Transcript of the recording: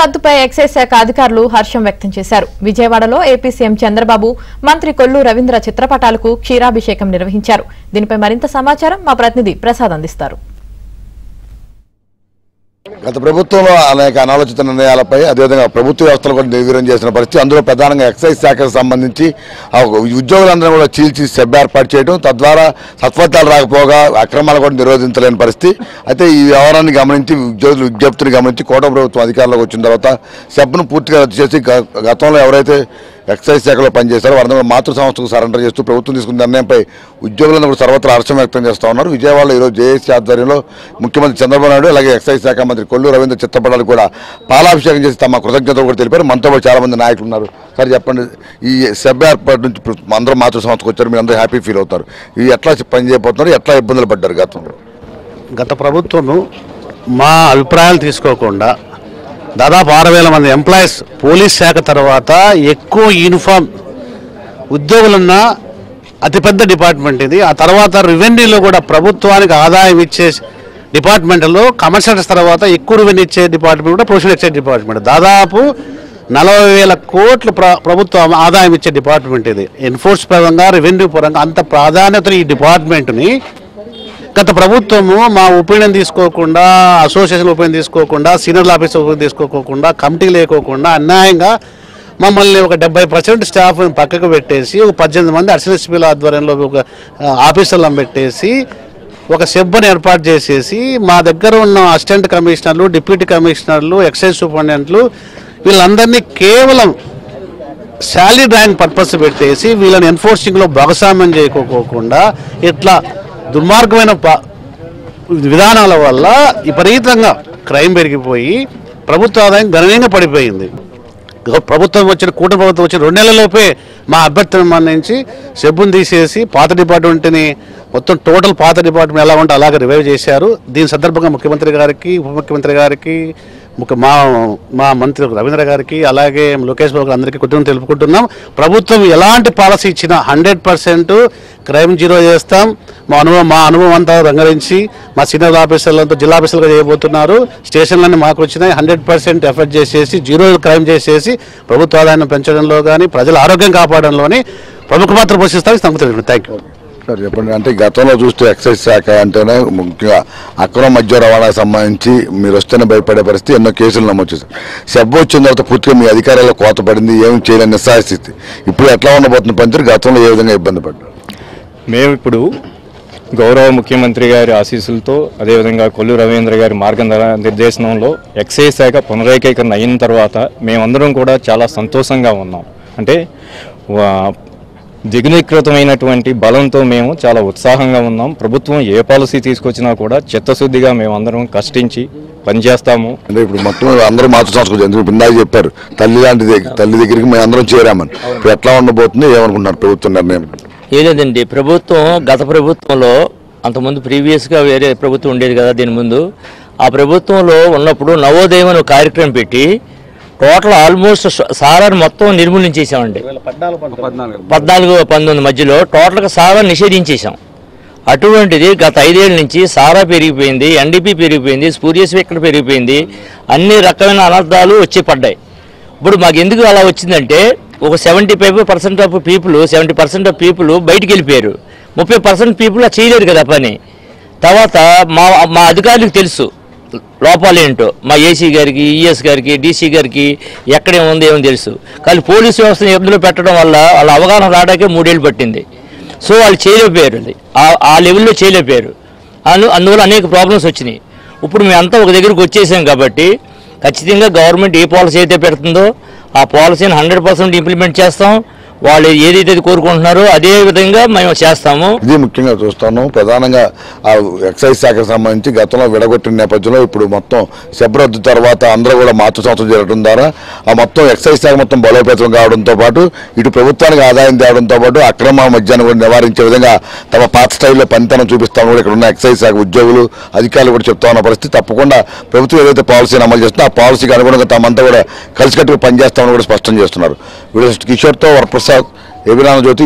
రద్దుపై excise శాఖ అధికారులు హర్షం వ్యక్తం చేశారు. విజయవాడలో ఏపీ సీఎం చంద్రబాబు, మంత్రి కొల్లు రవీంద్ర చిత్రపటాలకు క్షీరాభిషేకం నిర్వహించారు. దీనిపై మరింత సమాచారం మా ప్రతినిధి ప్రసాద్ అందిస్తారు. గత ప్రభుత్వంలో అనేక అనాలోచిత నిర్ణయాలపై అదేవిధంగా ప్రభుత్వ వ్యవస్థలు కూడా నిర్వీర్యం చేసిన పరిస్థితి, అందులో ప్రధానంగా ఎక్సైజ్ శాఖకు సంబంధించి ఉద్యోగులందరూ కూడా చీల్చి సెబ్ ఏర్పాటు చేయడం, తద్వారా సత్ఫలితాలు రాకపోగా అక్రమాలు కూడా నిరోధించలేని పరిస్థితి. అయితే ఈ వ్యవహారాన్ని గమనించి ఉద్యోగుల విజ్ఞప్తిని గమనించి కోట ప్రభుత్వం అధికారంలోకి వచ్చిన తర్వాత సెబ్ను పూర్తిగా రద్దు చేసి గతంలో ఎవరైతే ఎక్సైజ్ శాఖలో పనిచేశారో వారందరూ మాతృ సంస్థకు సరెండర్ చేస్తూ ప్రభుత్వం తీసుకున్న నిర్ణయంపై ఉద్యోగులను కూడా సర్వత్రా హర్షం వ్యక్తం చేస్తూ ఉన్నారు. విజయవాడలో ఈరోజు జేఏసీ ఆధ్వర్యంలో ముఖ్యమంత్రి చంద్రబాబు నాయుడు అలాగే ఎక్సైజ్ శాఖ మంత్రి కొల్లు రవీంద్ర చిత్రపటాలు కూడా పాలాభిషేకం చేసి తమ కృతజ్ఞతలు కూడా తెలిపారు. మనతో కూడా చాలా మంది నాయకులు ఉన్నారు. సార్ చెప్పండి, ఈ సెబ్ ఏర్పాటు నుంచి అందరూ మాతృ సంస్థకు వచ్చారు, మీరు అందరూ హ్యాపీ ఫీల్ అవుతారు. ఇవి ఎట్లా పని చేయబోతున్నారు, ఎట్లా ఇబ్బందులు పడ్డారు గతంలో? గత ప్రభుత్వము మా అభిప్రాయాలు తీసుకోకుండా దాదాపు 6,000 మంది ఎంప్లాయీస్ పోలీస్ శాఖ తర్వాత ఎక్కువ యూనిఫామ్ ఉద్యోగులున్న అతిపెద్ద డిపార్ట్మెంట్ ఇది. ఆ తర్వాత రెవెన్యూలో కూడా ప్రభుత్వానికి ఆదాయం ఇచ్చే డిపార్ట్మెంట్లో కమర్షియల్ తర్వాత ఎక్కువ రెవెన్యూ ఇచ్చే డిపార్ట్మెంట్ కూడా ప్రొఫెషనల్ ఎక్సైజ్ డిపార్ట్మెంట్. దాదాపు 40,000 కోట్లు ప్రభుత్వం ఆదాయం ఇచ్చే డిపార్ట్మెంట్ ఇది. ఎన్ఫోర్స్ పరంగా రెవెన్యూ పరంగా అంత ప్రాధాన్యత ఈ డిపార్ట్మెంట్ని గత ప్రభుత్వము మా ఒపీనియన్ తీసుకోకుండా, అసోసియేషన్ ఒపీనియన్ తీసుకోకుండా, సీనియర్ ఆఫీసర్ ఒపీనియన్ తీసుకోకుండా, కమిటీ లేకోకుండా అన్యాయంగా మమ్మల్ని ఒక 70% స్టాఫ్ పక్కకు పెట్టేసి ఒక 18 మంది అడిషనల్ ఎస్పీల ఆధ్వర్యంలో ఒక ఆఫీసర్లను పెట్టేసి ఒక సెబ్ని ఏర్పాటు చేసేసి మా దగ్గర ఉన్న అసిస్టెంట్ కమిషనర్లు, డిప్యూటీ కమిషనర్లు, ఎక్సైజ్ సూపరింటెండెంట్లు వీళ్ళందరినీ కేవలం శాలరీ డ్రాయింగ్ పర్పస్ పెట్టేసి వీళ్ళని ఎన్ఫోర్సింగ్లో భాగస్వామ్యం చేయకోకుండా ఇట్లా దుర్మార్గమైన విధానాల వల్ల విపరీతంగా క్రైమ్ పెరిగిపోయి ప్రభుత్వ ఆదాయం గణనీయంగా పడిపోయింది. ప్రభుత్వం వచ్చిన కూటమి ప్రభుత్వం వచ్చిన 2 నెలలలోపే మా అభ్యర్థిని మన్నించి సెబ్బును తీసేసి పాత డిపార్ట్మెంట్ని మొత్తం టోటల్ పాత డిపార్ట్మెంట్ ఎలా ఉంటే అలాగే రివైవ్ చేశారు. దీని సందర్భంగా ముఖ్యమంత్రి గారికి, ఉప ముఖ్యమంత్రి గారికి, మా మంత్రి రవీంద్ర గారికి అలాగే లోకేష్ బాబు అందరికీ కృతజ్ఞతలు తెలుపుకుంటున్నాం. ప్రభుత్వం ఎలాంటి పాలసీ ఇచ్చినా 100% క్రైమ్ జీరో చేస్తాం. మా అనుభవం అంతా రంగరించి మా సీనియర్ ఆఫీసర్లతో జిల్లా ఆఫీసర్లుగా చేయబోతున్నారు. స్టేషన్లన్నీ మాకు వచ్చినాయి. 100% ఎఫర్ట్ చేసేసి జీరో క్రైమ్ చేసేసి ప్రభుత్వ ఆదాయాన్ని పెంచడంలో కానీ ప్రజల ఆరోగ్యం కాపాడంలోని ప్రముఖ పాత్ర పోషిస్తామని సంగతి. Thank you sir. చెప్పండి, అంటే గతంలో చూస్తే ఎక్సైజ్ శాఖ అంటేనే ముఖ్యంగా అక్రమ మద్య రవాణాకు సంబంధించి మీరు వస్తేనే భయపడే పరిస్థితి, ఎన్నో కేసులు నమోదు చేశారు. సెబ్ వచ్చిన తర్వాత పూర్తిగా మీ అధికారుల కోత పడింది, ఏమి చేయలేని నిస్సహాయ స్థితి. ఇప్పుడు ఎట్లా ఉండబోతున్న పంచారు, గతంలో ఏ విధంగా ఇబ్బంది పడ్డారు? మేము ఇప్పుడు గౌరవ ముఖ్యమంత్రి గారి ఆశీస్సులతో అదేవిధంగా కొల్లు రవీంద్ర గారి మార్గనిర్దేశనంలో ఎక్సైజ్ శాఖ పునరేకీకరణ అయిన తర్వాత మేమందరం కూడా చాలా సంతోషంగా ఉన్నాం. అంటే దిగునీకృతమైనటువంటి బలంతో మేము చాలా ఉత్సాహంగా ఉన్నాం. ప్రభుత్వం ఏ పాలసీ తీసుకొచ్చినా కూడా చిత్తశుద్ధిగా మేమందరం కష్టించి పనిచేస్తాము. అంటే ఇప్పుడు మొత్తం అందరూ మాతృ సంస్కృతి ఇందాక చెప్పారు, తల్లి లాంటిది, తల్లి దగ్గరికి మేము అందరం చేరామని. ఇప్పుడు ఎట్లా ఉండబోతుంది, ఏమనుకుంటున్నారు ప్రభుత్వం నిర్ణయం? ఏలేదండి, ప్రభుత్వం గత ప్రభుత్వంలో అంతకుముందు ప్రీవియస్గా వేరే ప్రభుత్వం ఉండేది కదా, దీని ముందు ఆ ప్రభుత్వంలో ఉన్నప్పుడు నవోదయం అని ఒక కార్యక్రమం పెట్టి టోటల్ ఆల్మోస్ట్ సారాన్ని మొత్తం నిర్మూలించేసామండి. 14-19 మధ్యలో టోటల్గా సారా నిషేధించేసాం. అటువంటిది గత 5 ఏళ్ళ నుంచి సారా పెరిగిపోయింది, ఎన్డీపీ పెరిగిపోయింది, స్పూరియస్ వికెట్ పెరిగిపోయింది, అన్ని రకమైన అనర్థాలు వచ్చి పడ్డాయి. ఇప్పుడు మాకు ఎందుకు అలా వచ్చిందంటే ఒక 75% ఆఫ్ పీపుల్ 70% ఆఫ్ పీపుల్ బయటికి వెళ్ళిపోయారు. 30% పీపుల్ చేయలేరు కదా పని. తర్వాత మా అధికారులకు తెలుసు లోపాలు ఏంటో, మా ఏసీ గారికి, ఈఎస్ గారికి, డీసీ గారికి ఎక్కడేముంది ఏమో తెలుసు. కానీ పోలీసు వ్యవస్థను ఇబ్బందులు పెట్టడం వల్ల వాళ్ళ అవగాహన రావడానికే 3 ఏళ్ళు పట్టింది. సో వాళ్ళు చేయలేకపోయారు, ఆ లెవెల్లో చేయలేకపోయారు. అందువల్ల అనేక ప్రాబ్లమ్స్ వచ్చినాయి. ఇప్పుడు మేమంతా ఒక దగ్గరికి వచ్చేసాం కాబట్టి ఖచ్చితంగా గవర్నమెంట్ ఏ పాలసీ అయితే పెడుతుందో ఆ పాలసీని 100% ఇంప్లిమెంట్ చేస్తాం. వాళ్ళు ఏదైతే కోరుకుంటున్నారో అదే విధంగా మేము చేస్తాము. ఇది ముఖ్యంగా చూస్తాను. ప్రధానంగా ఆ ఎక్సైజ్ శాఖకు సంబంధించి గతంలో విడగొట్టిన నేపథ్యంలో ఇప్పుడు మొత్తం సెబ్ రద్దు తర్వాత అందరూ కూడా మాతృ సంస్థలు జరగడం ద్వారా ఆ మొత్తం ఎక్సైజ్ శాఖ మొత్తం బలోపేతం కావడంతో పాటు ఇటు ప్రభుత్వానికి ఆదాయం తేవడంతో పాటు అక్రమ మద్యాన్ని కూడా నివారించే విధంగా తమ పాత స్టైల్లో పనితనం చూపిస్తామని కూడా ఇక్కడ ఉన్న ఎక్సైజ్ శాఖ ఉద్యోగులు, అధికారులు కూడా చెప్తా ఉన్న పరిస్థితి. తప్పకుండా ప్రభుత్వం ఏదైతే పాలసీని అమలు చేస్తుందో ఆ పాలసీకి అనుగుణంగా తమంతా కూడా కలిసికట్టుగా పనిచేస్తామని కూడా స్పష్టం చేస్తున్నారు. కిషోర్తో వరప్రసాద్, ఏబీ జ్యోతి.